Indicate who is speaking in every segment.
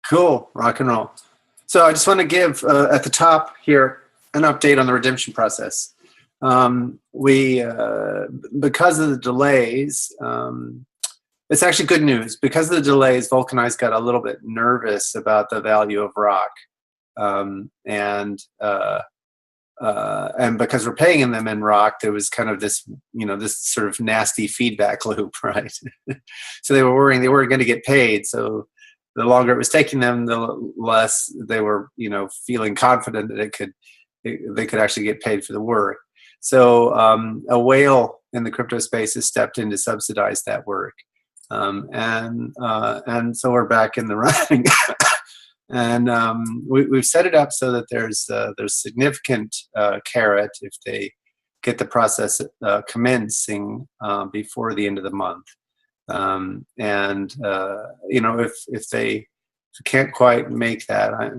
Speaker 1: Cool, rock and roll. So I just want to give at the top here an update on the redemption process. We because of the delays, it's actually good news. Because of the delays, Vulcanized got a little bit nervous about the value of rock, and because we're paying them in rock, there was kind of this, this sort of nasty feedback loop, right? So they were worrying they weren't going to get paid. So the longer it was taking them, the less they were, feeling confident that they could actually get paid for the work. So a whale in the crypto space has stepped in to subsidize that work, and so we're back in the running. And we've set it up so that there's significant carrot if they get the process commencing before the end of the month. If they can't quite make that,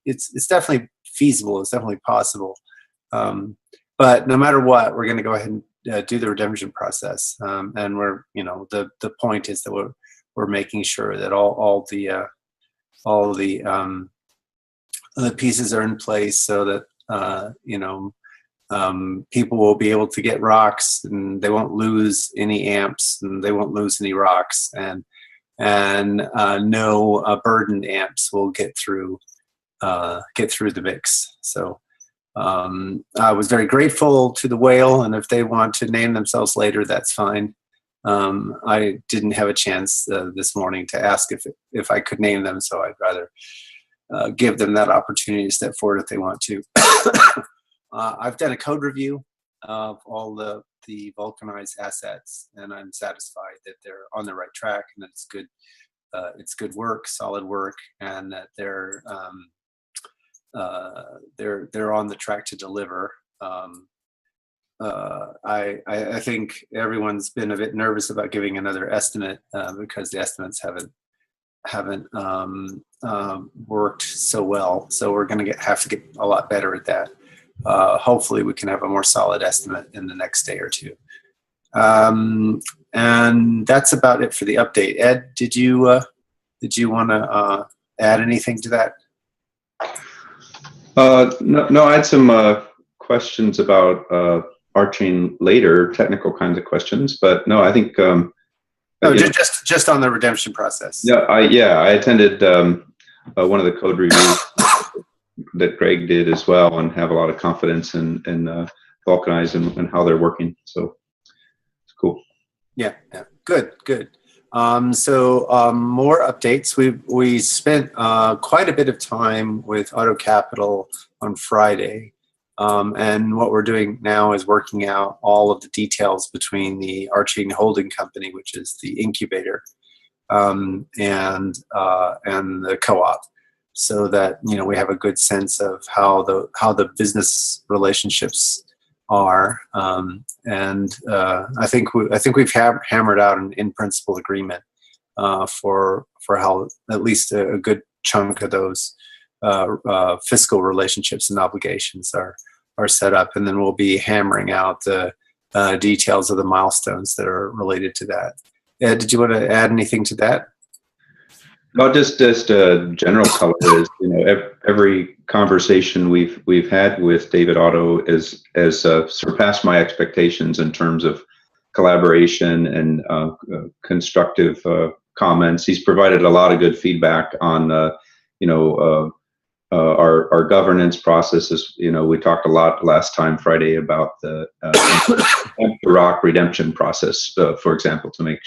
Speaker 1: it's definitely feasible. It's definitely possible. But no matter what, we're going to go ahead and do the redemption process. And we're, the point is that we're making sure that all the pieces are in place so that people will be able to get rocks, and they won't lose any amps, and they won't lose any rocks, and no burdened amps will get through the mix. So I was very grateful to the whale, and if they want to name themselves later, that's fine. I didn't have a chance this morning to ask if I could name them, so I'd rather give them that opportunity to step forward if they want to. I've done a code review of all the Vulcanized assets, and I'm satisfied that they're on the right track and that it's good. It's good work, solid work, and that they're on the track to deliver. I think everyone's been a bit nervous about giving another estimate because the estimates haven't worked so well. So we're going to have to get a lot better at that. Hopefully, we can have a more solid estimate in the next day or two. And that's about it for the update. Ed, did you want to add anything to that?
Speaker 2: No, I had some questions about RChain later, technical kinds of questions, but no, I think.
Speaker 1: Just on the redemption process.
Speaker 2: Yeah, I attended one of the code reviews that Greg did as well, and have a lot of confidence in Vulcanized and how they're working. So it's cool.
Speaker 1: Yeah, good. So more updates. We spent quite a bit of time with Auto Capital on Friday, and what we're doing now is working out all of the details between the RChain Holding Company, which is the incubator, and the co-op, so that we have a good sense of how the business relationships are, and I think we've hammered out an in-principle agreement for how at least a good chunk of those fiscal relationships and obligations are set up, and then we'll be hammering out the details of the milestones that are related to that. Ed, did you want to add anything to that?
Speaker 2: Well, just a general color is, every conversation we've had with David Otto has surpassed my expectations in terms of collaboration and constructive comments. He's provided a lot of good feedback on our governance processes. We talked a lot last time Friday about the rock redemption process, for example, to make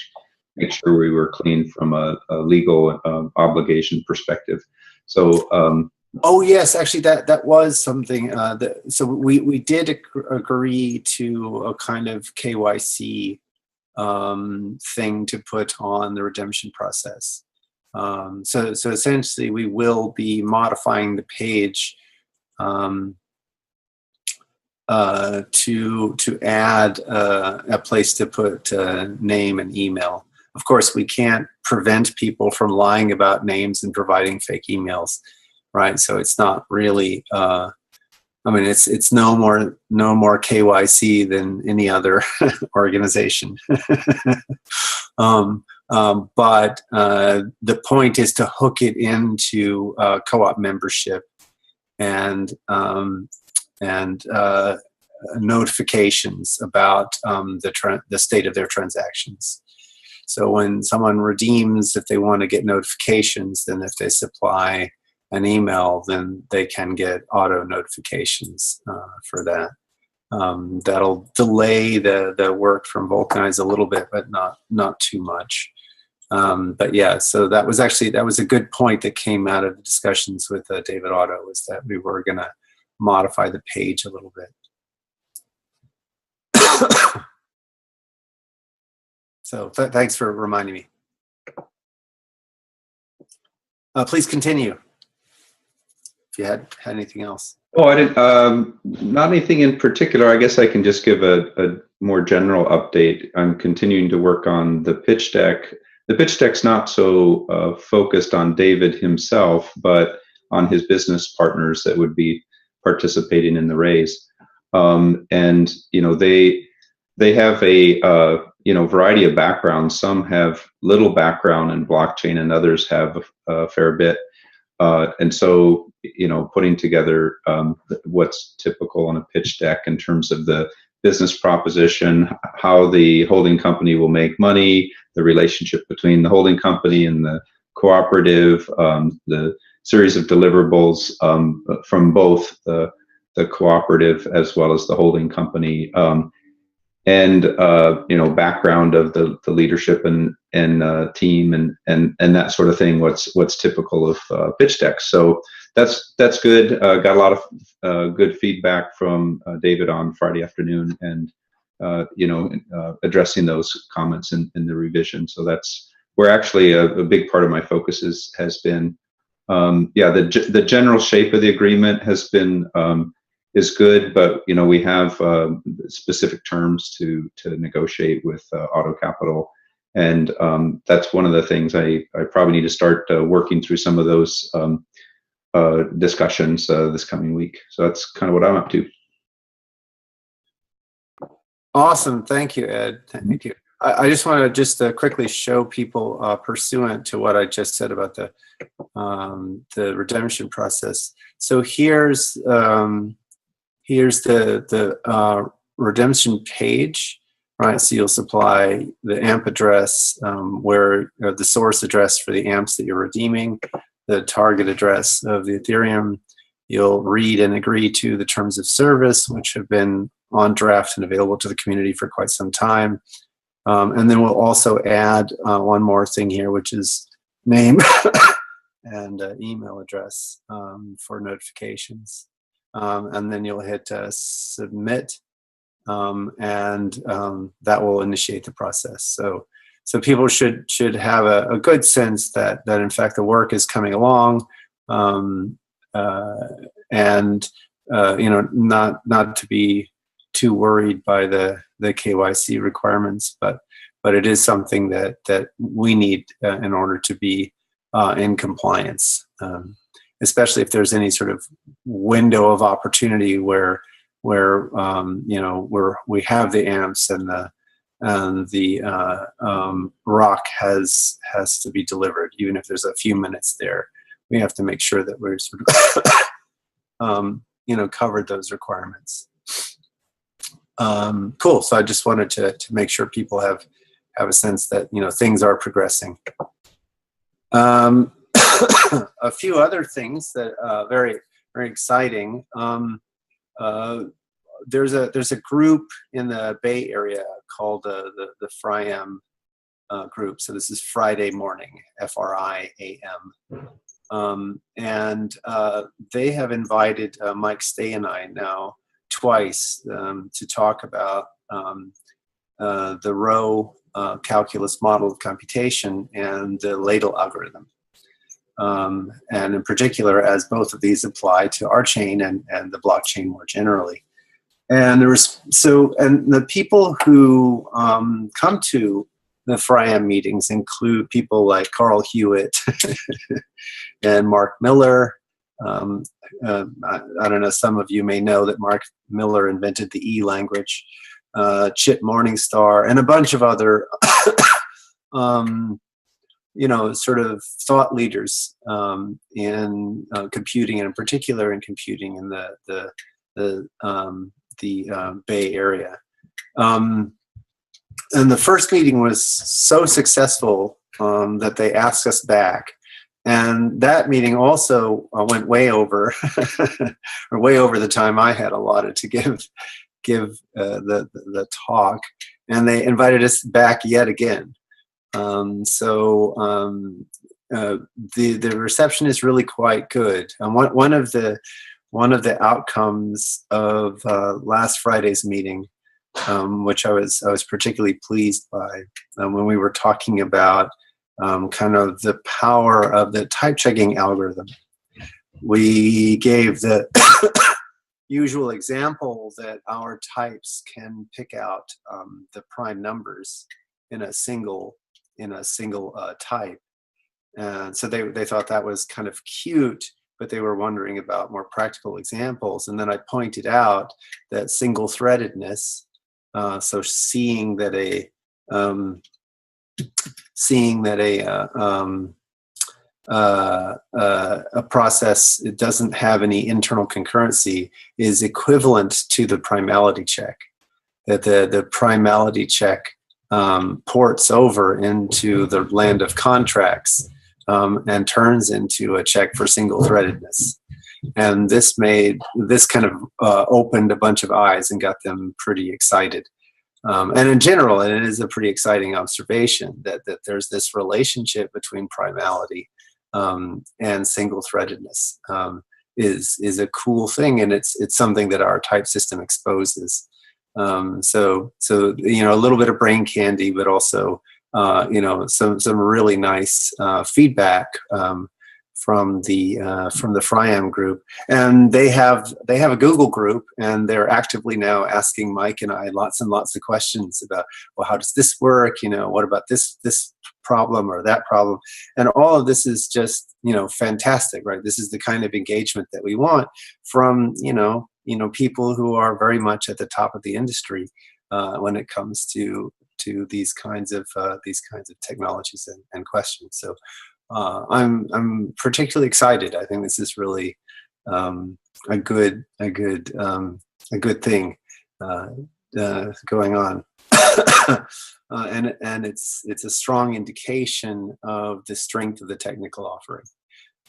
Speaker 2: sure we were clean from a legal obligation perspective. So
Speaker 1: oh yes, actually that was something so we did agree to a kind of KYC thing to put on the redemption process. So essentially we will be modifying the page to add a place to put name and email. Of course, we can't prevent people from lying about names and providing fake emails, right? So it's not really. It's no more KYC than any other organization. But the point is to hook it into co-op membership and notifications about the state of their transactions. So when someone redeems, if they want to get notifications, then if they supply an email, then they can get auto notifications for that. That'll delay the work from Vulcanize a little bit, but not too much. But yeah, so that was a good point that came out of the discussions with David Otto, was that we were going to modify the page a little bit. So thanks for reminding me. Please continue if you had anything else.
Speaker 2: Oh, I didn't. Not anything in particular. I guess I can just give a more general update. I'm continuing to work on the pitch deck. The pitch deck's not so focused on David himself, but on his business partners that would be participating in the raise. And they have a variety of backgrounds. Some have little background in blockchain, and others have a fair bit. And so, putting together what's typical on a pitch deck in terms of the business proposition, how the holding company will make money, the relationship between the holding company and the cooperative, the series of deliverables from both the cooperative as well as the holding company, and background of the leadership and team and that sort of thing. What's typical of pitch decks. So that's good. Got a lot of good feedback from David on Friday afternoon, and addressing those comments in the revision. So that's where actually a big part of my focus has been. The general shape of the agreement has been is good, but we have specific terms to negotiate with Auto Capital, and that's one of the things I probably need to start working through some of those discussions this coming week. So that's kind of what I'm up to.
Speaker 1: Awesome, thank you, Ed. Thank you. I just want to quickly show people, pursuant to what I just said about the redemption process. So here's the redemption page, right? So you'll supply the AMP address, where the source address for the AMPs that you're redeeming, the target address of the Ethereum. You'll read and agree to the terms of service, which have been on draft and available to the community for quite some time. And then we'll also add one more thing here, which is name and email address for notifications. And then you'll hit submit, and that will initiate the process. So people should have a good sense that in fact the work is coming along, and not to be too worried by the KYC requirements, but it is something that we need in order to be in compliance, especially if there's any sort of window of opportunity where we have the AMPs and the rock has to be delivered. Even if there's a few minutes there, we have to make sure that we're sort of covered those requirements. Cool. So I just wanted to make sure people have a sense that things are progressing. A few other things that very very exciting. There's a group in the Bay Area called the FRIAM group. So this is Friday morning, FRIAM, and they have invited Mike Stay and I now twice to talk about the row calculus model of computation and the ladle algorithm, and in particular as both of these apply to RChain and the blockchain more generally. And the people who come to the FRIAM meetings include people like Carl Hewitt and Mark Miller. I don't know, some of you may know that Mark Miller invented the E language, Chip Morningstar, and a bunch of other sort of thought leaders in computing, and in particular in computing in the Bay Area. And the first meeting was so successful that they asked us back. And that meeting also went way over, or way over the time I had allotted to give the talk. And they invited us back yet again. The reception is really quite good. One of the outcomes of last Friday's meeting, which I was particularly pleased by, when we were talking about kind of the power of the type checking algorithm. We gave the usual example that our types can pick out the prime numbers in a single type, and so they thought that was kind of cute, but they were wondering about more practical examples. And then I pointed out that single-threadedness, so seeing that a process, it doesn't have any internal concurrency, is equivalent to the primality check. That the primality check ports over into the land of contracts and turns into a check for single-threadedness. And this kind of opened a bunch of eyes and got them pretty excited. And in general, it is a pretty exciting observation that there's this relationship between primality and single-threadedness is a cool thing, and it's something that our type system exposes. So a little bit of brain candy, but also some really nice feedback from the FRIAM group, and they have a Google group, and they're actively now asking Mike and I lots and lots of questions about, well, how does this work? What about this problem or that problem? And all of this is just fantastic, right? This is the kind of engagement that we want from people who are very much at the top of the industry when it comes to these kinds of technologies and questions. So I'm particularly excited. I think this is really a good thing going on, and it's a strong indication of the strength of the technical offering.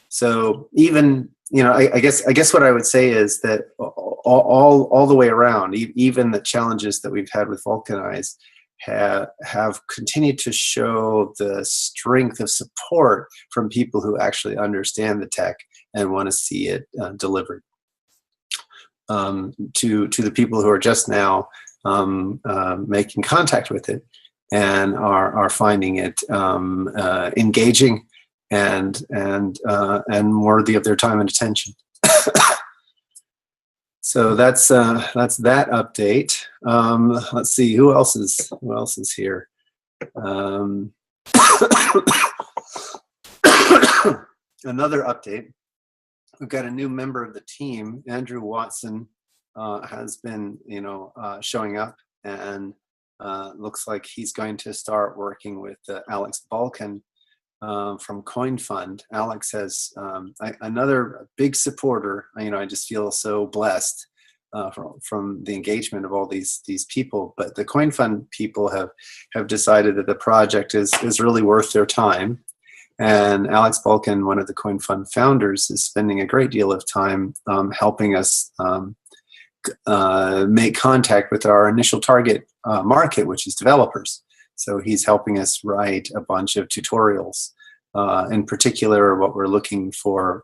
Speaker 1: So even I guess what I would say is that all the way around, even the challenges that we've had with Vulcanize have continued to show the strength of support from people who actually understand the tech and want to see it delivered. To the people who are just now making contact with it and are finding it engaging and worthy of their time and attention. So that's that update. Let's see, who else is here? Another update. We've got a new member of the team. Andrew Watson has been showing up, and looks like he's going to start working with Alex Balkan from CoinFund. Alex has another big supporter. I just feel so blessed from the engagement of all these people. But the CoinFund people have decided that the project is really worth their time. And Alex Balkan, one of the CoinFund founders, is spending a great deal of time helping us make contact with our initial target market, which is developers. So he's helping us write a bunch of tutorials. In particular, what we're looking for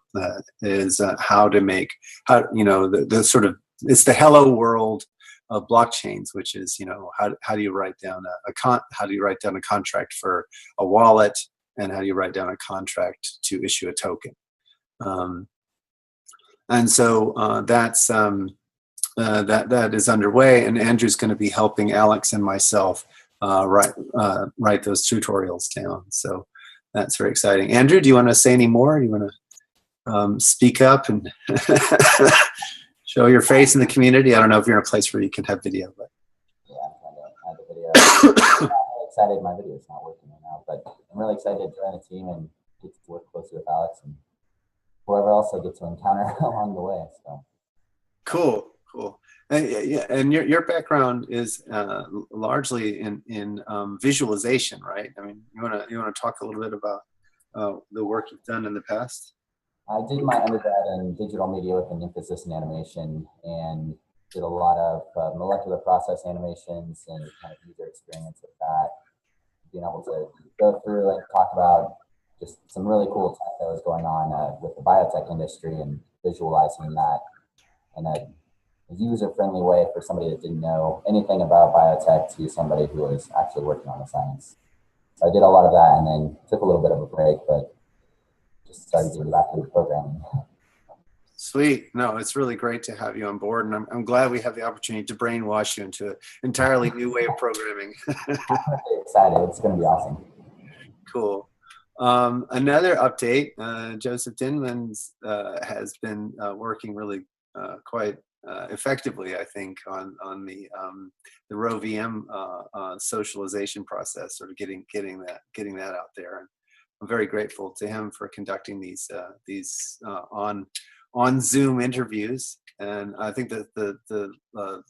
Speaker 1: is how to make the sort of, it's the hello world of blockchains, which is how do you write down a contract for a wallet, and how do you write down a contract to issue a token. And so that's that is underway, and Andrew's going to be helping Alex and myself write those tutorials down. So that's very exciting. Andrew, do you want to say any more? Do you want to speak up and show your face in the community? I don't know if you're in a place where you can have video, but
Speaker 3: yeah, I don't have the video. Alex excited my video is not working right now, but I'm really excited to join the team and get to work closely with Alex and whoever else I get to encounter along the way. So
Speaker 1: cool. Yeah, and your background is largely in visualization, right? I mean, you wanna talk a little bit about the work you've done in the past?
Speaker 3: I did my undergrad in digital media with an emphasis in animation, and did a lot of molecular process animations and kind of user experience with that. Being able to go through and talk about just some really cool tech that was going on with the biotech industry and visualizing that in a user-friendly way for somebody that didn't know anything about biotech to somebody who was actually working on the science. So I did a lot of that and then took a little bit of a break, but just started getting back into programming.
Speaker 1: Sweet. No, it's really great to have you on board, and I'm glad we have the opportunity to brainwash you into an entirely new way of programming.
Speaker 3: I'm really excited. It's going to be awesome.
Speaker 1: Cool. Another update, Joseph Dinman's has been working really quite effectively, I think, on the Row VM socialization process, sort of getting that out there. And I'm very grateful to him for conducting these on Zoom interviews. And I think that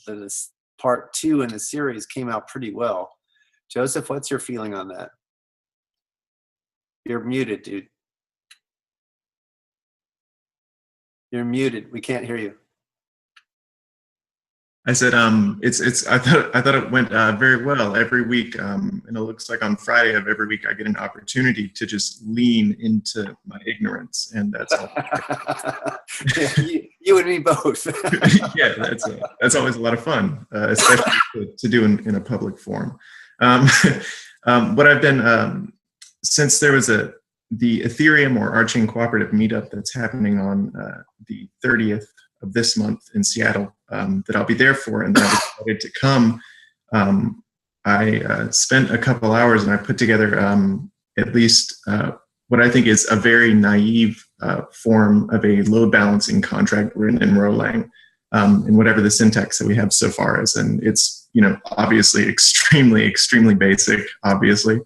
Speaker 1: this part 2 in the series came out pretty well. Joseph, what's your feeling on that? You're muted, dude. You're muted. We can't hear you.
Speaker 4: I said, I thought it went very well every week, and it looks like on Friday of every week I get an opportunity to just lean into my ignorance, and that's all.
Speaker 1: Yeah, you and me both.
Speaker 4: Yeah, that's always a lot of fun, especially to do in a public forum. What I've been since there was the Ethereum or RChain cooperative meetup that's happening on the 30th of this month in Seattle, that I'll be there for, and that I decided to come. I spent a couple hours and I put together at least what I think is a very naive form of a load balancing contract written in Erlang, in whatever the syntax that we have so far is. And it's, obviously extremely basic, obviously.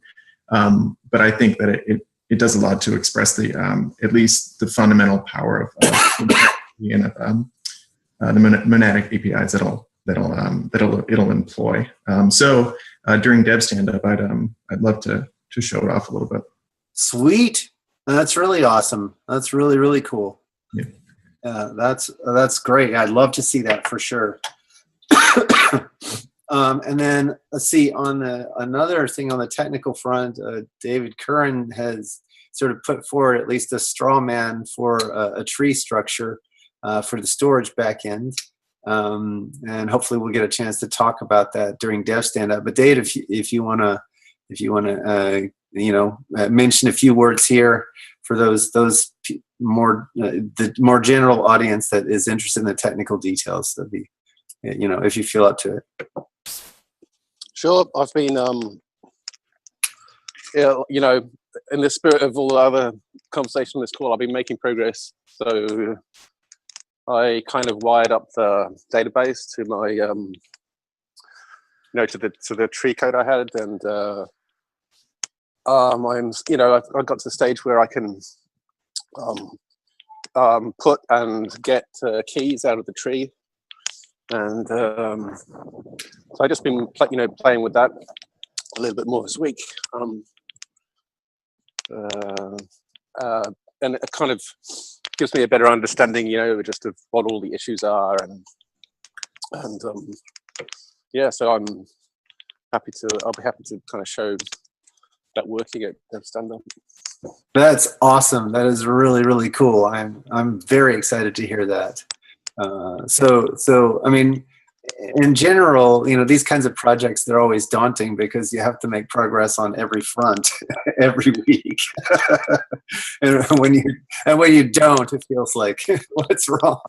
Speaker 4: But I think that it does a lot to express the at least the fundamental power of the monadic APIs it'll employ. So during Dev Stand-Up, I'd love to show it off a little bit.
Speaker 1: Sweet, that's really awesome. That's really cool.
Speaker 4: Yeah,
Speaker 1: that's great. I'd love to see that for sure. And then let's see, on another thing on the technical front, David Curran has sort of put forward at least a straw man for a tree structure for the storage backend, and hopefully we'll get a chance to talk about that during Dev Stand-Up. But Dave, if you want to mention a few words here for those the more general audience that is interested in the technical details, that'd be, if you feel up to it.
Speaker 5: Sure. I've been, in the spirit of all the other conversation on this call, I've been making progress. So I kind of wired up the database to my, to the tree code I had, and I got to the stage where I can put and get keys out of the tree, and so I've just been playing with that a little bit more this week, and it kind of gives me a better understanding, just of what all the issues are, and so I'll be happy to kind of show that working at Dev Stand-Up.
Speaker 1: That's awesome. That is really cool. I'm very excited to hear that. So I mean, in general, these kinds of projects, they're always daunting because you have to make progress on every front every week. and when you don't, it feels like what's wrong.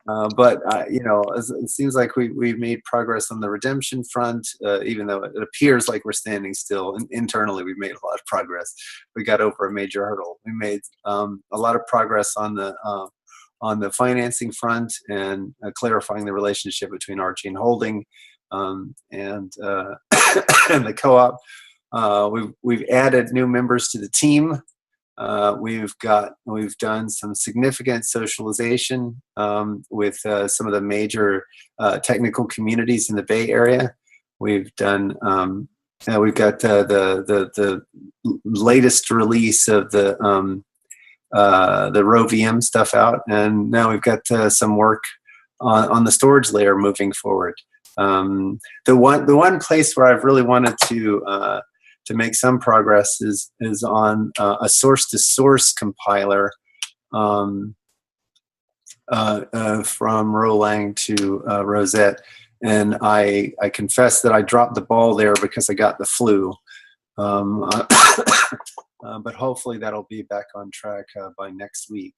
Speaker 1: It seems like we've made progress on the redemption front, even though it appears like we're standing still. And internally, we've made a lot of progress. We got over a major hurdle. We made a lot of progress on the financing front and clarifying the relationship between RChain Holding and and the co-op. We've added new members to the team. We've done some significant socialization with some of the major technical communities in the Bay Area. We've done. We've got the latest release of the RoVM stuff out, and now we've got some work on the storage layer moving forward. The one place where I've really wanted to make some progress is on a source-to-source compiler from Rolang to Rosette. And I confess that I dropped the ball there because I got the flu. But hopefully that'll be back on track by next week.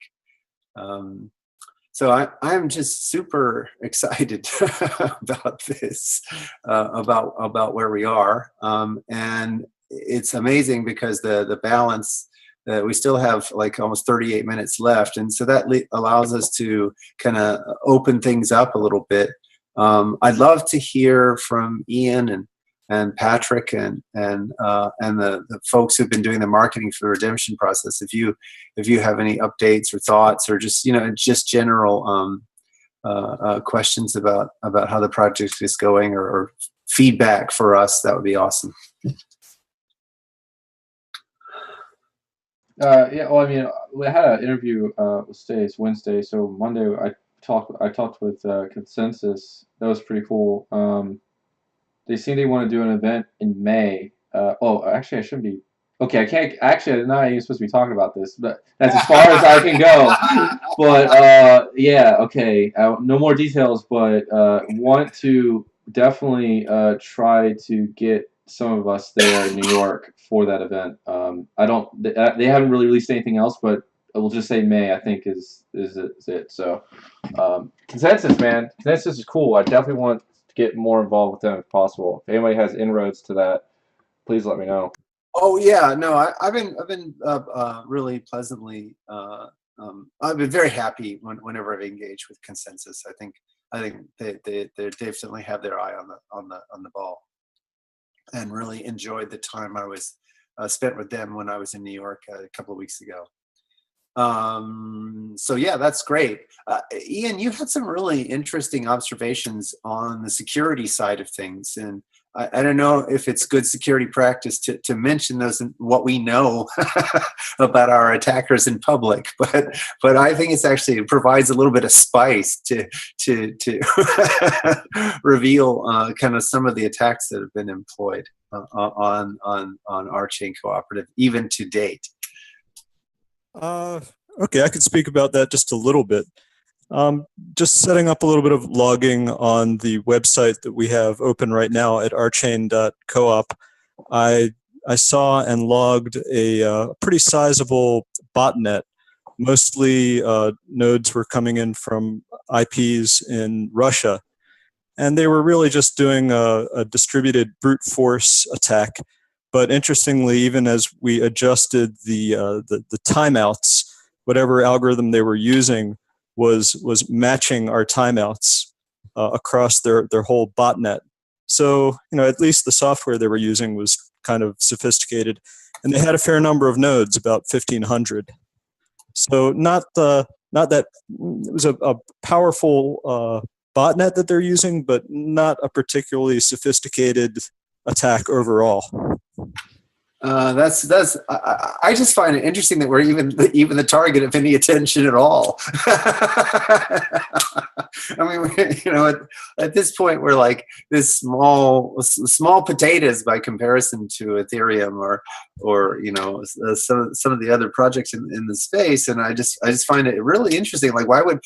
Speaker 1: So I'm just super excited about this, about where we are. And it's amazing because the balance, we still have like almost 38 minutes left. And so that allows us to kind of open things up a little bit. I'd love to hear from Ian and Patrick and the folks who've been doing the marketing for the redemption process. If you have any updates or thoughts or just general questions about how the project is going or feedback for us, that would be awesome.
Speaker 6: Yeah, well, I mean, we had an interview with Stace Wednesday, so Monday I talked with Consensus. That was pretty cool. They seem they want to do an event in May. Actually, I shouldn't be. Okay, I can't. Actually, I'm not even supposed to be talking about this, but that's as far as I can go. But yeah, okay. No more details, but want to definitely try to get some of us there in New York for that event. They haven't really released anything else, but we'll just say May, I think, is it. So, Consensus, man. Consensus is cool. I definitely want to get more involved with them if possible. If anybody has inroads to that, please let me know.
Speaker 1: Oh yeah, no, I've been really pleasantly. I've been very happy whenever I've engaged with Consensus. I think they definitely have their eye on the ball, and really enjoyed the time I was spent with them when I was in New York a couple of weeks ago. So yeah, that's great. Ian, you had some really interesting observations on the security side of things, and I don't know if it's good security practice to mention those and what we know about our attackers in public, but I think it provides a little bit of spice to reveal kind of some of the attacks that have been employed on RChain Cooperative, even to date.
Speaker 7: Okay, I could speak about that just a little bit. Just setting up a little bit of logging on the website that we have open right now at rchain.coop. I saw and logged a pretty sizable botnet. Mostly nodes were coming in from IPs in Russia, and they were really just doing a distributed brute force attack. But interestingly, even as we adjusted the timeouts, whatever algorithm they were using was matching our timeouts across their whole botnet. So, at least the software they were using was kind of sophisticated, and they had a fair number of nodes, about 1,500. So not that it was a powerful botnet that they're using, but not a particularly sophisticated attack overall.
Speaker 1: I just find it interesting that we're even the target of any attention at all. I mean, at this point, we're like this small potatoes by comparison to Ethereum or some of the other projects in the space, and I just find it really interesting. Like, why would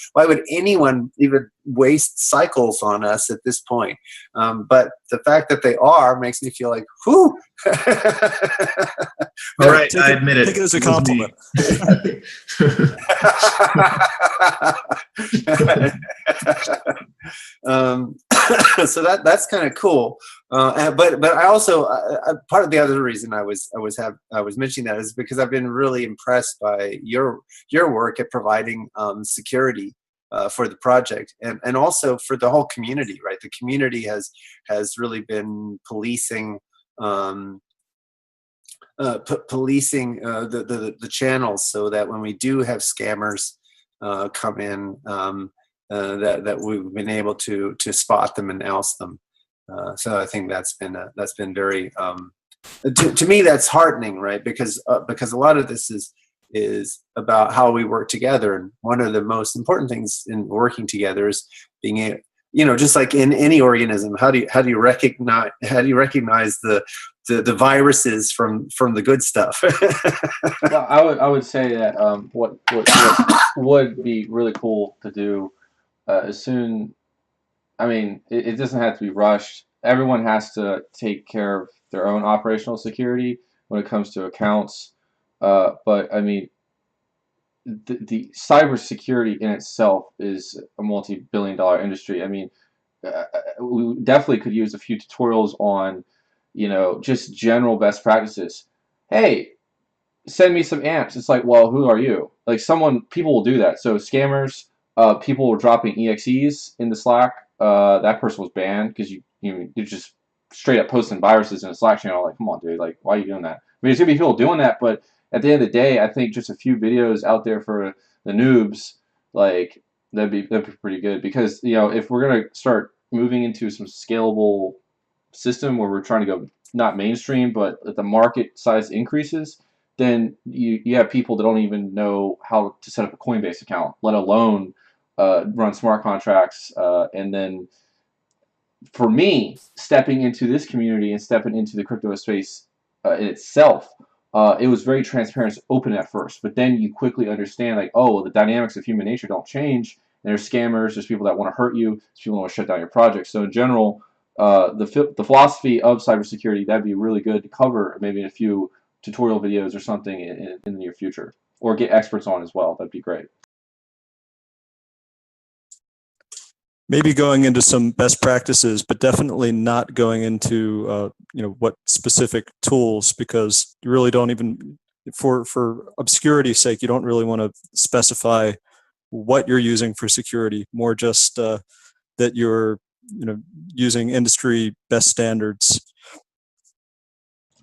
Speaker 1: anyone even waste cycles on us at this point? But the fact that they are makes me feel like, whew.
Speaker 4: All right, I admit it.
Speaker 7: Take it as a compliment.
Speaker 1: So that's kind of cool. But I also part of the other reason I was mentioning that is because I've been really impressed by your work at providing security for the project, and also for the whole community, right? The community has really been policing the channels, so that when we do have scammers come in, that we've been able to spot them and oust them. So I think that's been very to me, that's heartening, right? Because a lot of this is about how we work together, and one of the most important things in working together is being able, just like in any organism, how do you recognize the viruses from the good stuff?
Speaker 6: Well, I would say that what would be really cool to do as soon. I mean, it doesn't have to be rushed. Everyone has to take care of their own operational security when it comes to accounts. But I mean, the cybersecurity in itself is a multi-billion-dollar industry. I mean, we definitely could use a few tutorials on, just general best practices. Hey, send me some amps. It's like, well, who are you? Like people will do that. So scammers, people were dropping EXEs into Slack. That person was banned because you're just straight up posting viruses in a Slack channel. Like, come on, dude. Like, why are you doing that? I mean, there's gonna be people doing that, but at the end of the day, I think just a few videos out there for the noobs, like that'd be pretty good. Because if we're gonna start moving into some scalable system where we're trying to go not mainstream, but the market size increases, then you have people that don't even know how to set up a Coinbase account, let alone run smart contracts. And then for me, stepping into this community and stepping into the crypto space in itself, it was very transparent, open at first, but then you quickly understand, like, oh, the dynamics of human nature don't change. There's scammers, there's people that want to hurt you, there's people that want to shut down your project. So in general, the philosophy of cybersecurity, that'd be really good to cover maybe in a few tutorial videos or something in the near future, or get experts on as well. That'd be great.
Speaker 7: Maybe going into some best practices, but definitely not going into what specific tools, because you really don't even, for obscurity's sake, you don't really want to specify what you're using for security. More just that you're using industry best standards.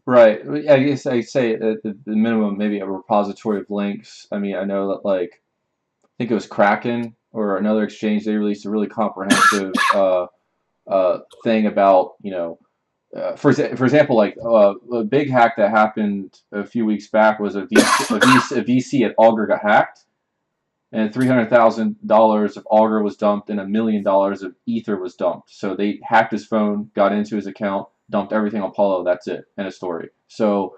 Speaker 6: Right. I guess I say at the minimum, maybe a repository of links. I mean, I know that, like, I think it was Kraken or another exchange, they released a really comprehensive thing about, for example, like a big hack that happened a few weeks back was a VC at Augur got hacked, and $300,000 of Augur was dumped and $1 million of Ether was dumped. So they hacked his phone, got into his account, dumped everything on Apollo. That's it. End of story. So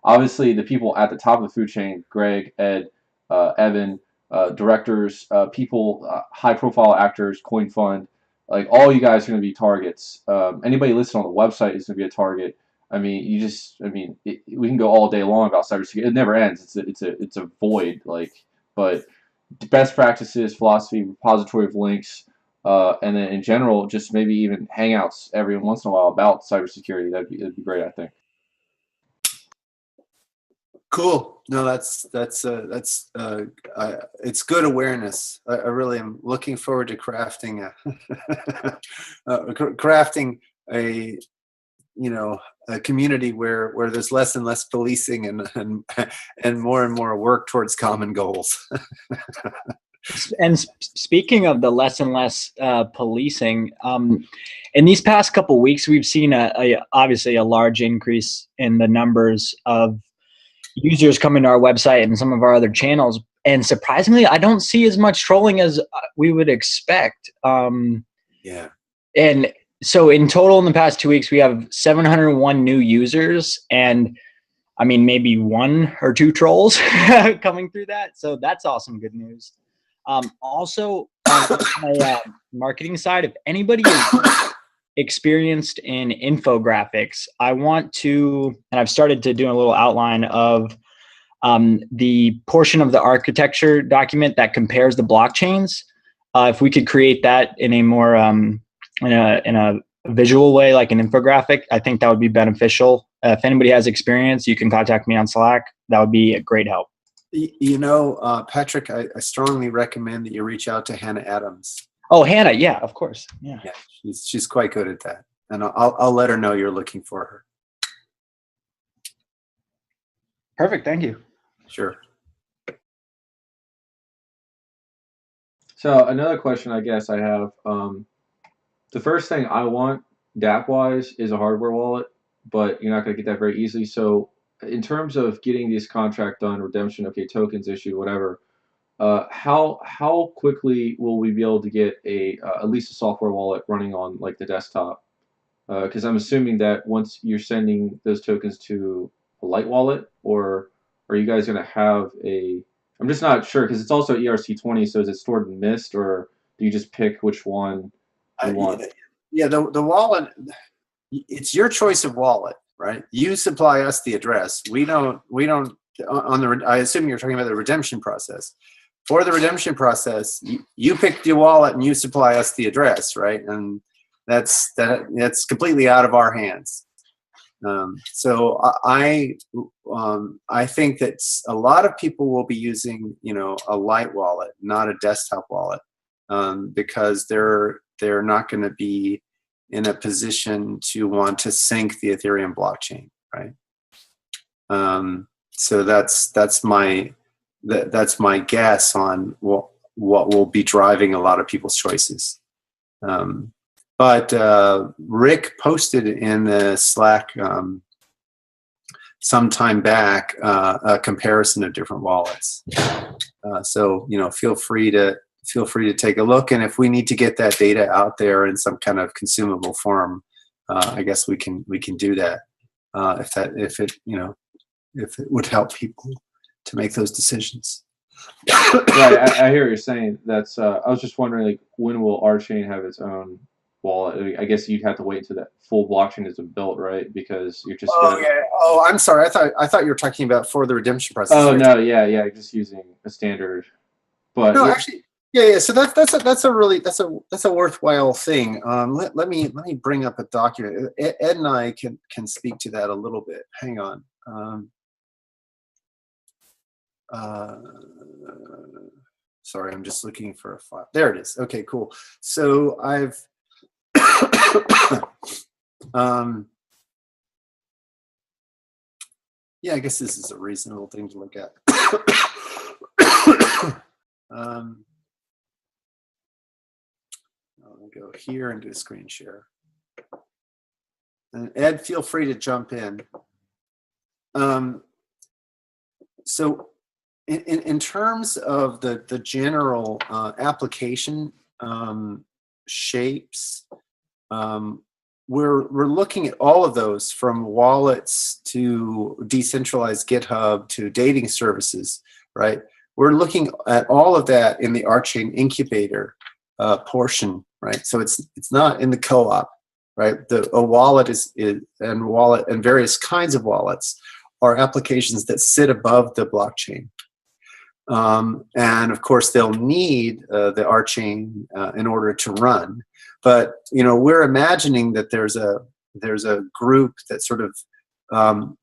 Speaker 6: obviously the people at the top of the food chain, Greg, Ed, Evan, directors, people, high-profile actors, Coin Fund, like all you guys are going to be targets. Anybody listed on the website is going to be a target. I mean, we can go all day long about cybersecurity. It never ends. It's a void. Like, but best practices, philosophy, repository of links, and then in general, just maybe even hangouts every once in a while about cybersecurity. That'd be great, I think.
Speaker 1: Cool. No, that's it's good awareness. I really am looking forward to crafting a community where there's less and less policing and more work towards common goals.
Speaker 8: And speaking of the less and less policing, in these past couple weeks, we've seen obviously a large increase in the numbers of users coming to our website and some of our other channels. And surprisingly, I don't see as much trolling as we would expect.
Speaker 1: Yeah.
Speaker 8: And so in total in the past 2 weeks, we have 701 new users, and I mean, maybe 1 or 2 trolls coming through that. So that's awesome. Good news. Also, on my marketing side, if anybody is experienced in infographics, I want to, and I've started to do a little outline of the portion of the architecture document that compares the blockchains. If we could create that in a more in a visual way, like an infographic, I think that would be beneficial. If anybody has experience, you can contact me on Slack. That would be a great help.
Speaker 1: Patrick, I strongly recommend that you reach out to Hannah Adams.
Speaker 8: Oh, Hannah, yeah, of course. Yeah.
Speaker 1: Yeah, she's quite good at that, and I'll let her know you're looking for her.
Speaker 8: Perfect. Thank you.
Speaker 1: Sure.
Speaker 6: So another question I guess I have, the first thing I want DApp-wise is a hardware wallet, but you're not going to get that very easily. So in terms of getting this contract done, redemption, okay, tokens issued, whatever, how quickly will we be able to get at least a software wallet running on like the desktop? Because I'm assuming that once you're sending those tokens to a light wallet, or are you guys going to have a? I'm just not sure because it's also ERC20. So is it stored in Mist, or do you just pick which one you want?
Speaker 1: Yeah, the wallet. It's your choice of wallet, right? You supply us the address. We don't on the. I assume you're talking about the redemption process. For the redemption process, you pick your wallet and you supply us the address, right? And that's completely out of our hands. So I think that a lot of people will be using a light wallet, not a desktop wallet, because they're not going to be in a position to want to sync the Ethereum blockchain, right? So that's my guess on what will be driving a lot of people's choices. But Rick posted in the Slack some time back a comparison of different wallets. So feel free to take a look, and if we need to get that data out there in some kind of consumable form, I guess we can do that if it would help people to make those decisions.
Speaker 6: Right, I hear what you're saying. That's I was just wondering, like, when will RChain have its own wallet? I guess you'd have to wait until that full blockchain is built, right? Because you're just.
Speaker 1: Oh, I'm sorry. I thought you were talking about for the redemption process.
Speaker 6: Oh no, yeah, just using a standard. But
Speaker 1: no, actually, yeah. So that's a worthwhile thing. Let me bring up a document. Ed and I can speak to that a little bit. Hang on. Sorry, I'm just looking for a file. There it is. Okay, cool. So I've yeah, I guess this is a reasonable thing to look at. I'll go here and do a screen share. And Ed, feel free to jump in. So in terms of the general application shapes, we're looking at all of those, from wallets to decentralized GitHub to dating services, right? We're looking at all of that in the RChain Incubator portion, right? So it's not in the co-op, right? A wallet and various kinds of wallets are applications that sit above the blockchain. And of course, they'll need the RChain in order to run. But we're imagining that there's a group that sort of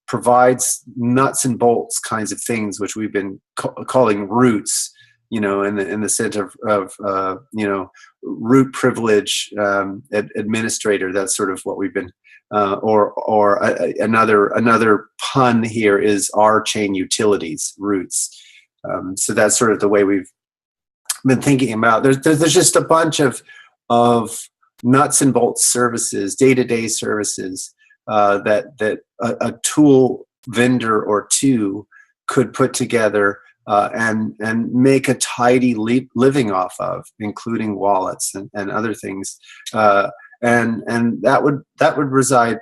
Speaker 1: provides nuts and bolts kinds of things, which we've been calling roots. In the sense of root privilege administrator. That's sort of what we've been. Or another pun here is RChain utilities roots. So that's sort of the way we've been thinking about. There's just a bunch of nuts and bolts services, day-to-day services that a tool vendor or two could put together and make a tidy living off of, including wallets and other things. And that would reside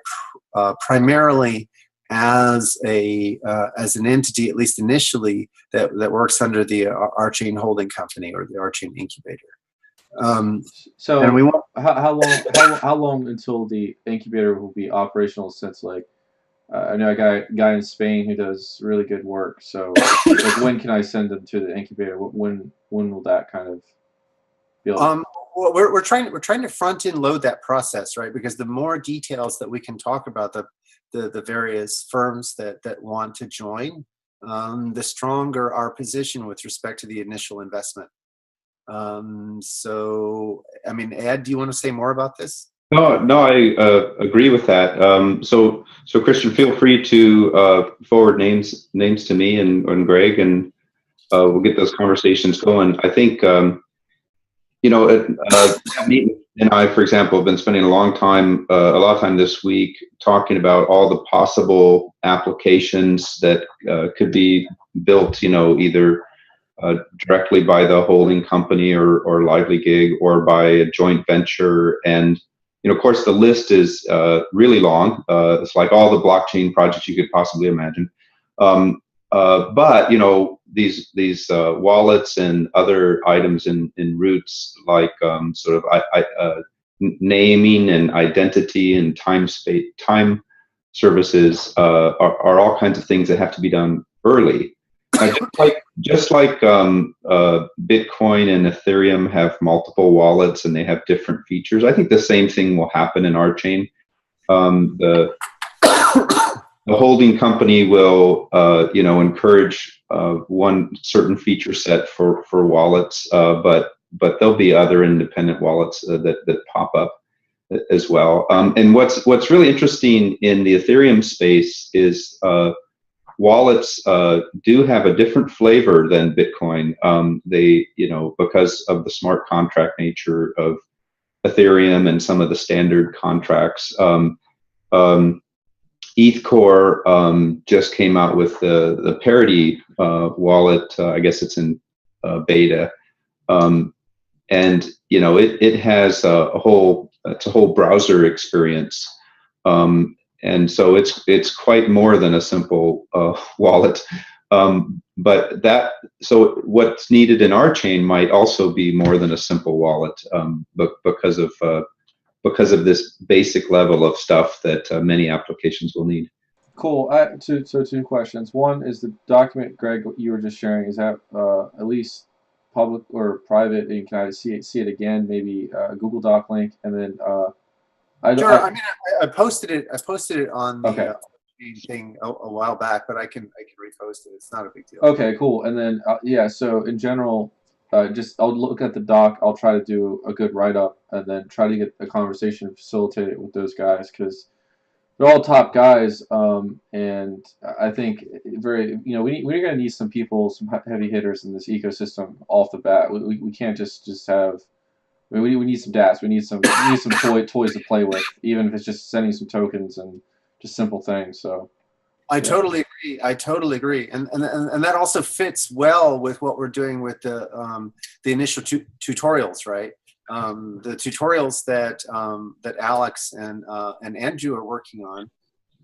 Speaker 1: primarily as an entity, at least initially, that works under the RChain holding company or the RChain Incubator.
Speaker 6: So
Speaker 1: and we want
Speaker 6: how long until the incubator will be operational? Since like I know a guy in Spain who does really good work. So like, when can I send them to the incubator? When will that kind of build?
Speaker 1: Well, we're trying to front end load that process, right? Because the more details that we can talk about the various firms that want to join, the stronger our position with respect to the initial investment. So, I mean, Ed, do you want to say more about this?
Speaker 2: No, I agree with that. So Christian, feel free to forward names to me and Greg, and we'll get those conversations going. I think Meet and I, for example, have been spending a lot of time this week talking about all the possible applications that could be built, either directly by the holding company or LivelyGig, or by a joint venture. And of course, the list is really long. It's like all the blockchain projects you could possibly imagine. But these wallets and other items in roots, like sort of naming and identity and time services, are all kinds of things that have to be done early. Just like Bitcoin and Ethereum have multiple wallets and they have different features, I think the same thing will happen in RChain. The holding company will, encourage one certain feature set for wallets, but there'll be other independent wallets that pop up as well. And what's really interesting in the Ethereum space is wallets do have a different flavor than Bitcoin. They, because of the smart contract nature of Ethereum and some of the standard contracts. ETH Core just came out with the Parity wallet. I guess it's in beta, and it has a whole browser experience, and so it's quite more than a simple wallet. So what's needed in RChain might also be more than a simple wallet, but because of this basic level of stuff that many applications will need.
Speaker 6: Cool. Two questions. One is the document, Greg, you were just sharing. Is that at least public or private? And can I see it again? Maybe a Google Doc link, and then
Speaker 1: Sure. I posted it. I posted it on the
Speaker 6: okay.
Speaker 1: Thing a while back, but I can repost it. It's not a big deal.
Speaker 6: Okay, cool. And then yeah. So in general, I'll look at the doc. I'll try to do a good write-up, and then try to get a conversation facilitated with those guys, because they're all top guys. And I think we're going to need some people, some heavy hitters in this ecosystem off the bat. We can't just have. We need some DAS. We need some toys to play with, even if it's just sending some tokens and just simple things. So.
Speaker 1: I totally agree. I totally agree, and that also fits well with what we're doing with the initial tutorials, right? The tutorials that Alex and Andrew are working on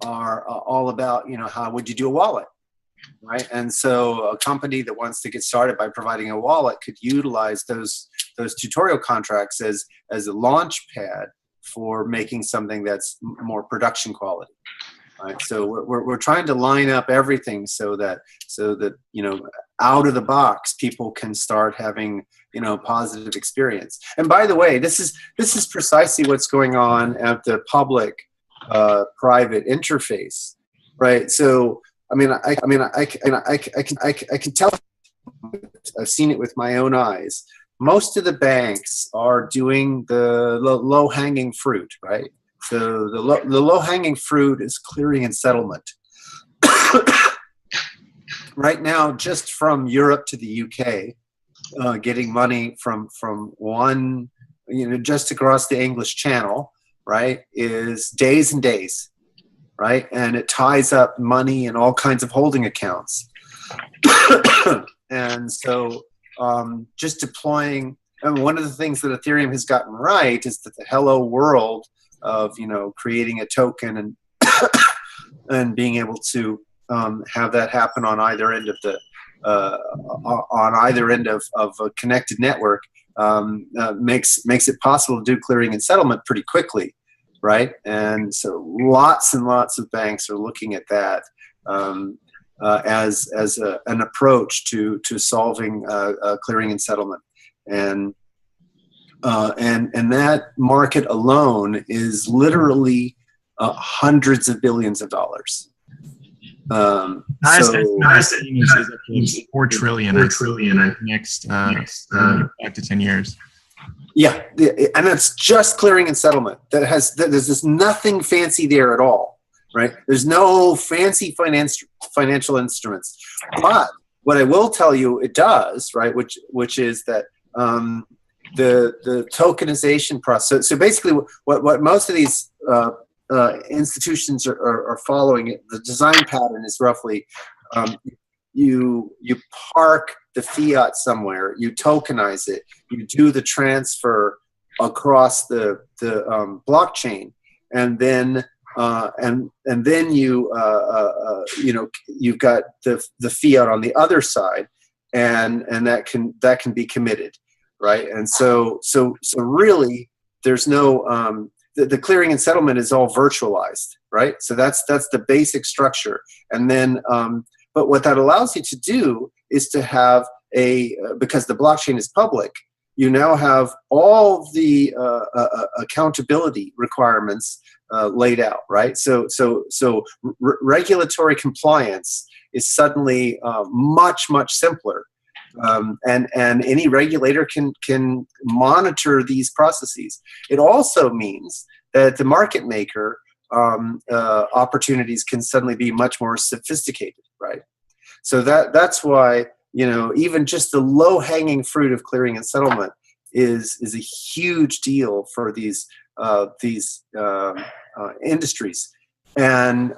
Speaker 1: are all about how would you do a wallet, right? And so a company that wants to get started by providing a wallet could utilize those tutorial contracts as a launch pad for making something that's more production quality. Right, so we're trying to line up everything so that out of the box people can start having positive experience. And by the way, this is precisely what's going on at the public private interface, right? So I can tell. I've seen it with my own eyes. Most of the banks are doing the low-hanging fruit, right? So the low-hanging fruit is clearing and settlement. Right now, just from Europe to the UK, getting money from one, just across the English Channel, right, is days and days, right? And it ties up money in all kinds of holding accounts. And so just deploying, and one of the things that Ethereum has gotten right is that the hello world of creating a token and and being able to have that happen on either end of the of a connected network makes it possible to do clearing and settlement pretty quickly, right? And so lots and lots of banks are looking at that as an approach to solving clearing and settlement. And that market alone is literally hundreds of billions of dollars.
Speaker 4: Highest
Speaker 1: so
Speaker 4: estimate is actually 4 trillion. Next 5 to 10 years.
Speaker 1: yeah, and that's just clearing and settlement. There's just nothing fancy there at all, right? There's no fancy financial instruments. But what I will tell you, it does, right? Which is that the tokenization process. So basically, what most of these institutions are following, the design pattern is roughly you park the fiat somewhere, you tokenize it, you do the transfer across the blockchain, and then you've got the fiat on the other side, and that can be committed, right? And so really there's no the clearing and settlement is all virtualized, right? So that's the basic structure. And then but what that allows you to do is to have because the blockchain is public, you now have all the accountability requirements laid out, right? So regulatory compliance is suddenly much simpler, and any regulator can monitor these processes. It also means that the market maker opportunities can suddenly be much more sophisticated, right? So that's why, even just the low-hanging fruit of clearing and settlement is a huge deal for these industries, and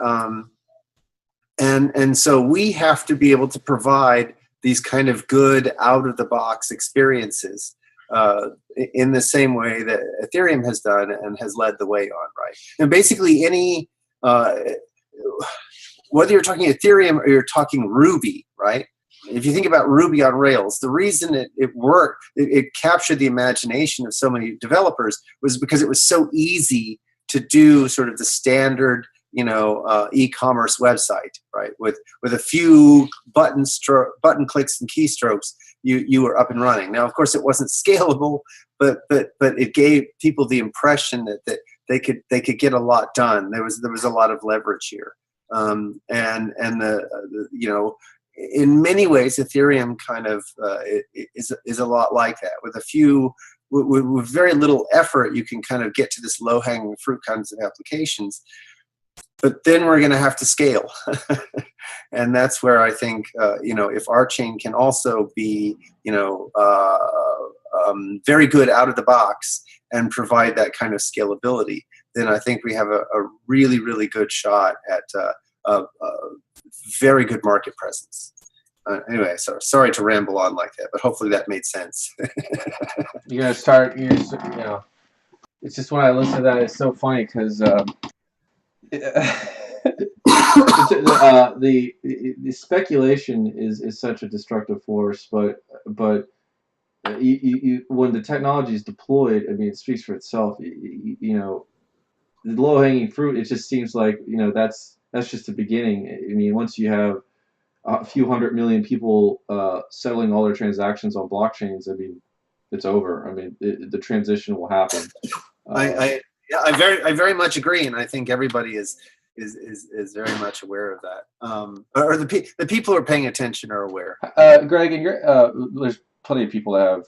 Speaker 1: so we have to be able to provide these kind of good out-of-the-box experiences in the same way that Ethereum has done and has led the way on, right? And basically any whether you're talking Ethereum or you're talking Ruby, right? If you think about Ruby on Rails, the reason it worked, it captured the imagination of so many developers, was because it was so easy to do sort of the standard, e-commerce website, right? With a few button clicks and keystrokes, you were up and running. Now, of course, it wasn't scalable, but it gave people the impression that they could get a lot done. There was a lot of leverage here, and in many ways, Ethereum kind of is a lot like that. With very little effort, you can kind of get to this low-hanging fruit kinds of applications. But then we're going to have to scale, and that's where I think if RChain can also be very good out of the box and provide that kind of scalability, then I think we have a really, really good shot at a very good market presence. Anyway, sorry to ramble on like that, but hopefully that made sense.
Speaker 6: You're gonna start. It's just when I listen to that, it's so funny because the speculation is such a destructive force, but you when the technology is deployed, I mean, it speaks for itself. The low hanging fruit, it just seems like that's just the beginning. I mean, once you have a few 100 million people settling all their transactions on blockchains, I mean, it's over. I mean, the transition will happen.
Speaker 1: I very much agree, and I think everybody is very much aware of that. Or the people who are paying attention are aware.
Speaker 6: Greg, and there's plenty of people that have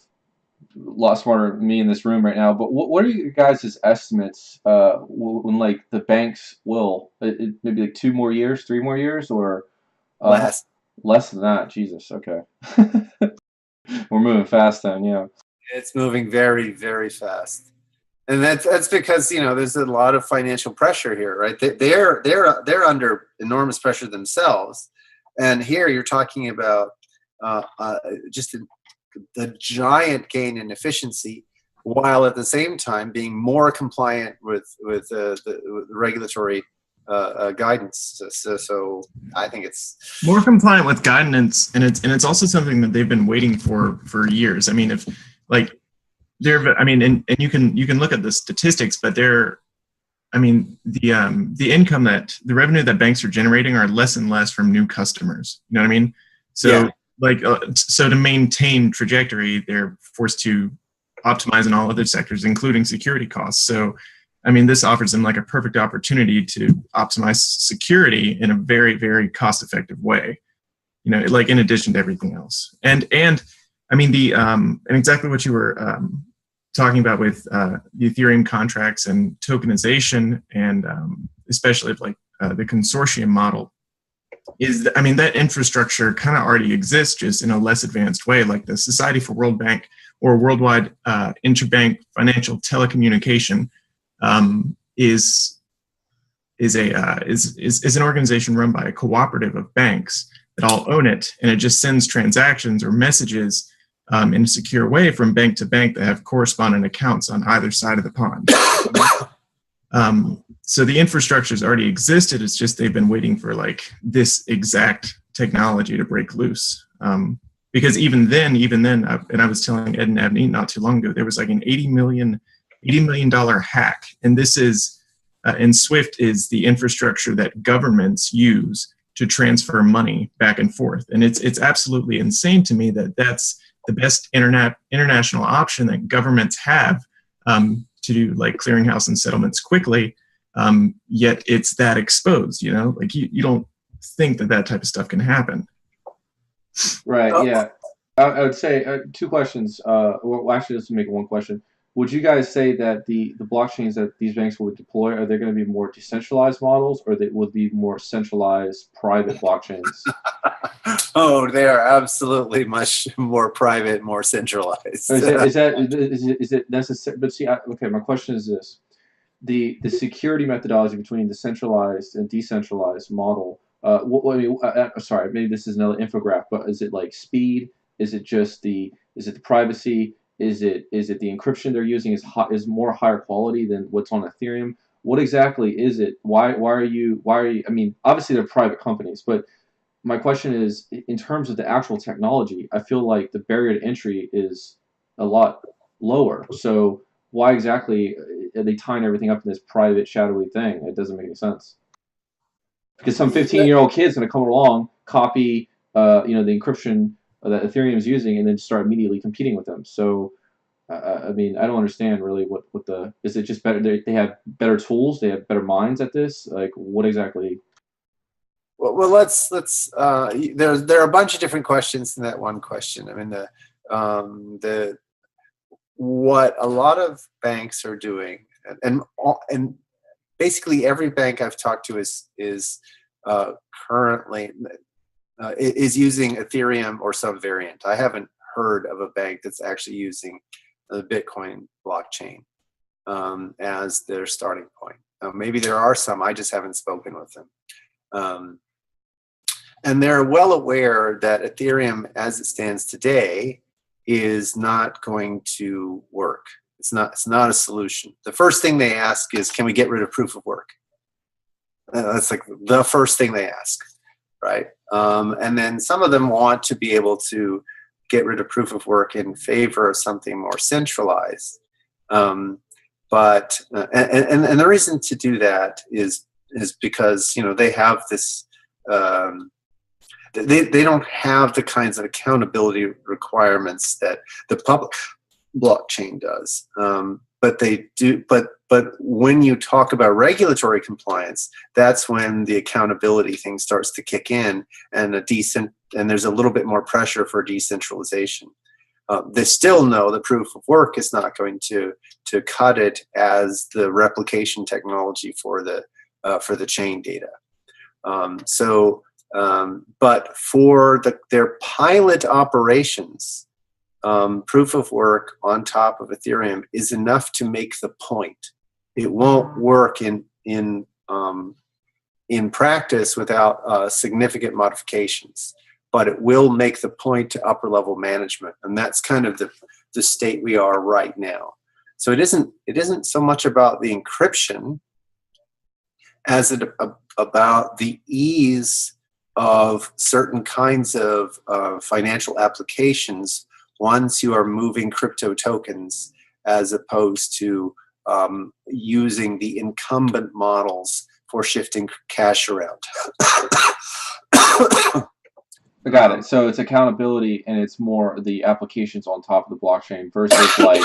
Speaker 6: a lot smarter than me in this room right now. But what are your guys' estimates when like the banks will maybe like 2 more years, 3 more years, or less than that? Jesus, okay. We're moving fast then, yeah.
Speaker 1: It's moving very, very fast. And that's because there's a lot of financial pressure here, right? They're under enormous pressure themselves, and here you're talking about just the giant gain in efficiency, while at the same time being more compliant with the regulatory guidance. So I think it's
Speaker 4: more compliant with guidance, and it's also something that they've been waiting for years. I mean, and you can look at the statistics, but the income the revenue that banks are generating are less and less from new customers. You know what I mean? So so to maintain trajectory, they're forced to optimize in all other sectors, including security costs. So I mean, this offers them like a perfect opportunity to optimize security in a very, very cost-effective way. You know, like in addition to everything else. And I mean, and exactly what you were talking about with the Ethereum contracts and tokenization, and especially like the consortium model, is I mean, that infrastructure kind of already exists, just in a less advanced way. Like the Society for World Bank or Worldwide Interbank Financial Telecommunication is an organization run by a cooperative of banks that all own it, and it just sends transactions or messages in a secure way from bank to bank that have correspondent accounts on either side of the pond. So the infrastructure's already existed. It's just they've been waiting for like this exact technology to break loose. Because even then, and I was telling Ed and Abney not too long ago, there was like an $80 million hack, and this is and SWIFT is the infrastructure that governments use to transfer money back and forth. And it's absolutely insane to me that that's the best international option that governments have to do like clearinghouse and settlements quickly. Yet it's that exposed, you know, like you don't think that type of stuff can happen.
Speaker 6: Right. Yeah. I would say two questions. Well, actually, let's make one question. Would you guys say that the blockchains that these banks will deploy, are they going to be more decentralized models, or they would be more centralized private blockchains?
Speaker 1: Oh, they are absolutely much more private, more centralized.
Speaker 6: Is it necessary? But see, okay, my question is this: the security methodology between the centralized and decentralized model. Sorry, maybe this is another infographic, but is it like speed? Is it just the privacy? Is it the encryption they're using is more higher quality than what's on Ethereum? What exactly is it? Why are you? I mean, obviously they're private companies, but my question is, in terms of the actual technology, I feel like the barrier to entry is a lot lower. So why exactly are they tying everything up in this private, shadowy thing? It doesn't make any sense. Because some 15-year-old kid's going to come along, copy, the encryption that Ethereum is using, and then start immediately competing with them. So, I mean, I don't understand really what is it just better? They have better tools, they have better minds at this. Like, what exactly?
Speaker 1: Well, let's there are a bunch of different questions in that one question. I mean, what a lot of banks are doing, and basically every bank I've talked to is currently is using Ethereum or some variant. I haven't heard of a bank that's actually using the Bitcoin blockchain as their starting point. Maybe there are some, I just haven't spoken with them. And they're well aware that Ethereum, as it stands today, is not going to work. It's not a solution. The first thing they ask is, can we get rid of proof of work? That's like the first thing they ask, right? And then some of them want to be able to get rid of proof of work in favor of something more centralized. But the reason to do that is because they have this. They don't have the kinds of accountability requirements that the public blockchain does. But they do. But when you talk about regulatory compliance, that's when the accountability thing starts to kick in, and there's a little bit more pressure for decentralization. They still know the proof of work is not going to cut it as the replication technology for the chain data. But for their pilot operations, proof of work on top of Ethereum is enough to make the point. It won't work in practice without significant modifications, but it will make the point to upper level management, and that's kind of the state we are right now. So it isn't so much about the encryption as it about the ease of certain kinds of financial applications once you are moving crypto tokens, as opposed to using the incumbent models for shifting cash around.
Speaker 6: I got it. So it's accountability, and it's more the applications on top of the blockchain versus like,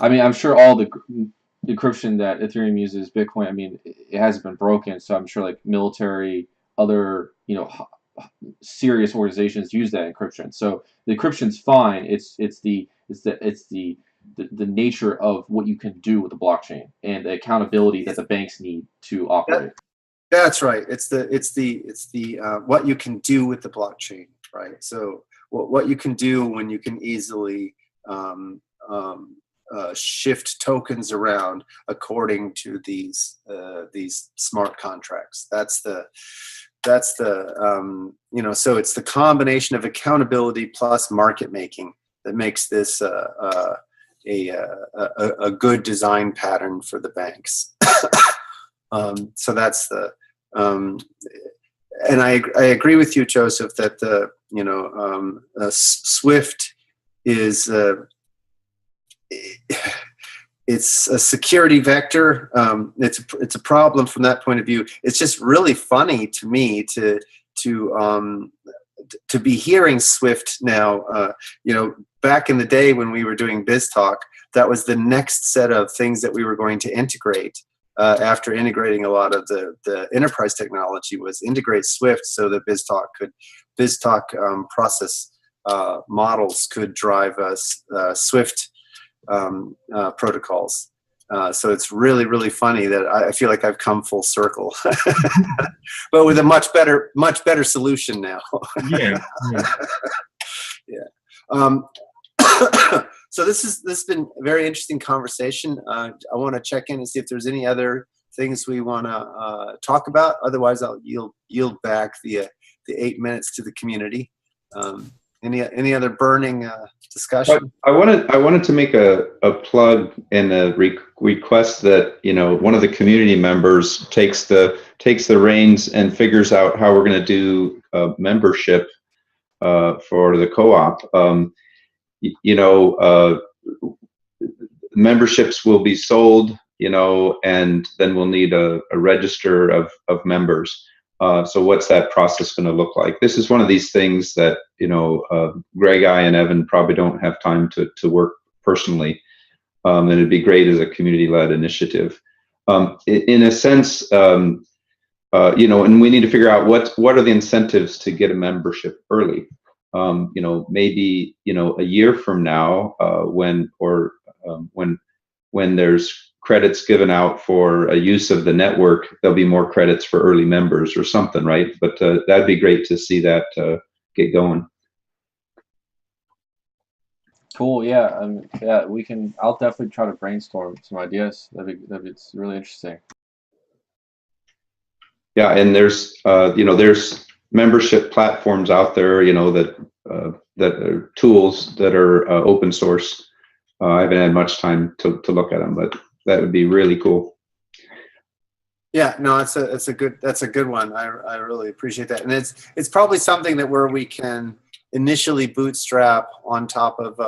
Speaker 6: I mean, I'm sure all the encryption that Ethereum uses Bitcoin, I mean, it hasn't been broken, so I'm sure like military, other, you know, serious organizations use that encryption. So the encryption's fine. It's the nature of what you can do with the blockchain and the accountability that the banks need to operate.
Speaker 1: That's right. It's the what you can do with the blockchain, right? So what you can do when you can easily shift tokens around according to these smart contracts. That's the you know, so it's the combination of accountability plus market making that makes this a good design pattern for the banks. So that's the and I agree with you, Joseph, that the you know SWIFT is it's a security vector. It's a problem from that point of view. It's just really funny to me to be hearing SWIFT now. You know, back in the day when we were doing BizTalk, that was the next set of things that we were going to integrate. After integrating a lot of the enterprise technology, was integrate SWIFT so that BizTalk process models could drive us SWIFT protocols. So it's really, really funny that I feel like I've come full circle, but with a much better solution now.
Speaker 4: Yeah.
Speaker 1: Yeah. So this has been a very interesting conversation. I want to check in and see if there's any other things we want to talk about. Otherwise, I'll yield back the 8 minutes to the community. Any other burning discussion?
Speaker 2: I wanted to make a plug and a request that, you know, one of the community members takes the reins and figures out how we're going to do membership for the co-op. You know, memberships will be sold, you know, and then we'll need a register of members. So what's that process going to look like? This is one of these things that, you know, Greg, I, and Evan probably don't have time to work personally. And it'd be great as a community-led initiative. In a sense, you know, and we need to figure out what are the incentives to get a membership early. You know, maybe, you know, a year from now, when there's credits given out for a use of the network, there'll be more credits for early members or something, right? But that'd be great to see that get going.
Speaker 6: Cool. Yeah. Yeah. We can. I'll definitely try to brainstorm some ideas. It's really interesting. Yeah,
Speaker 2: and there's you know, there's membership platforms out there, you know, that are tools that are open source. I haven't had much time to look at them, but that would be really cool.
Speaker 1: Yeah, no, that's a good one. I really appreciate that, and it's probably something that where we can initially bootstrap on top of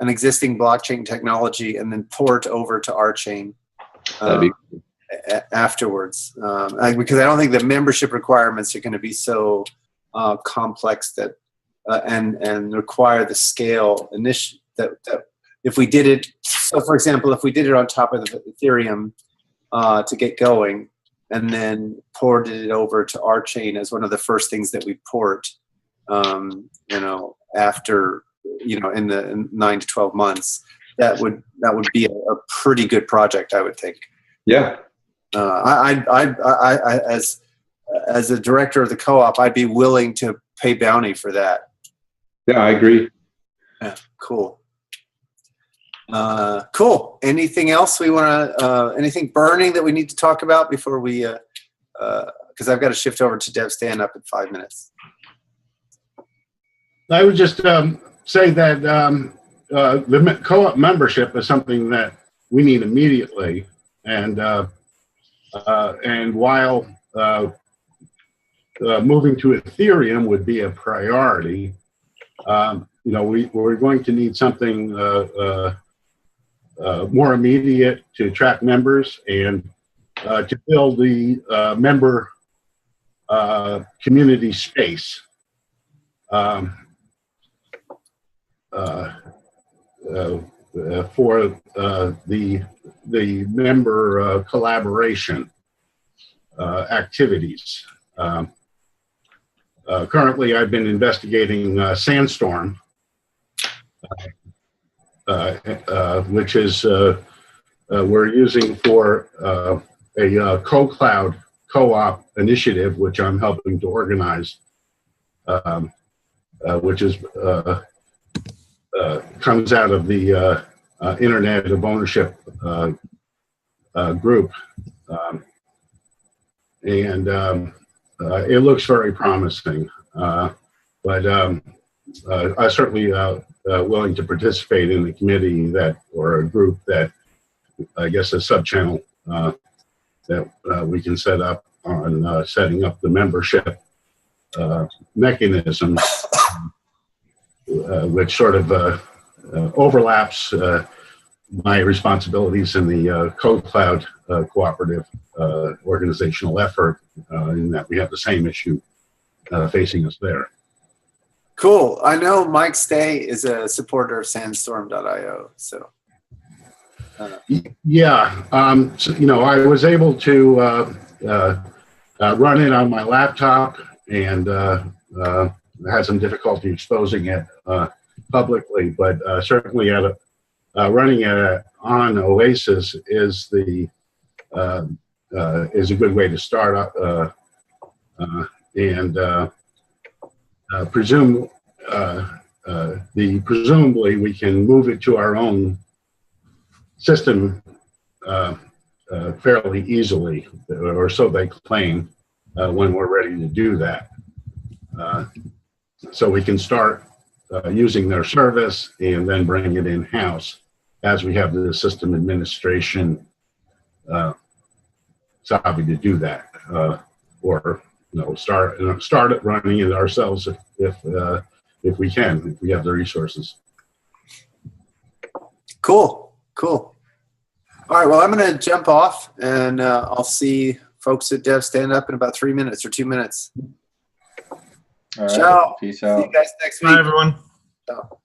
Speaker 1: an existing blockchain technology and then port over to RChain afterwards. Because I don't think the membership requirements are going to be so complex that and require the scale that if we did it. So, for example, if we did it on top of the Ethereum to get going, and then ported it over to RChain as one of the first things that we port, you know, after, you know, in 9 to 12 months, that would be a pretty good project, I would think.
Speaker 2: Yeah.
Speaker 1: I as a director of the co-op, I'd be willing to pay bounty for that.
Speaker 2: Yeah, I agree.
Speaker 1: Yeah, cool. Cool. Anything else we want to, anything burning that we need to talk about before we, because I've got to shift over to Dev stand up in 5 minutes.
Speaker 9: I would just say that the co-op membership is something that we need immediately, and while moving to Ethereum would be a priority, you know, we're going to need something more immediate to attract members and to build the member community space. For the member collaboration activities. Currently, I've been investigating Sandstorm, which is we're using for a co-cloud co-op initiative, which I'm helping to organize, which is comes out of the Internet of Ownership group, and it looks very promising. But I certainly willing to participate in the committee that, or a group that, I guess, a sub-channel that we can set up on setting up the membership mechanisms, which sort of overlaps my responsibilities in the Code Cloud cooperative organizational effort, in that we have the same issue facing us there.
Speaker 1: Cool. I know Mike Stay is a supporter of sandstorm.io. So,
Speaker 9: yeah, so, you know, I was able to run it on my laptop, and had some difficulty exposing it publicly, but certainly running it on Oasis is the is a good way to start up, and presumably we can move it to our own system fairly easily, or so they claim, when we're ready to do that. So we can start using their service and then bring it in-house as we have the system administration savvy to do that, or start it running it ourselves if we can, if we have the resources.
Speaker 1: cool. All right. Well, I'm going to jump off, and I'll see folks at Dev Stand Up in about 3 minutes or 2 minutes.
Speaker 6: All right.
Speaker 1: Ciao.
Speaker 6: Peace out.
Speaker 1: See you guys next week.
Speaker 7: Bye, everyone.
Speaker 1: Ciao.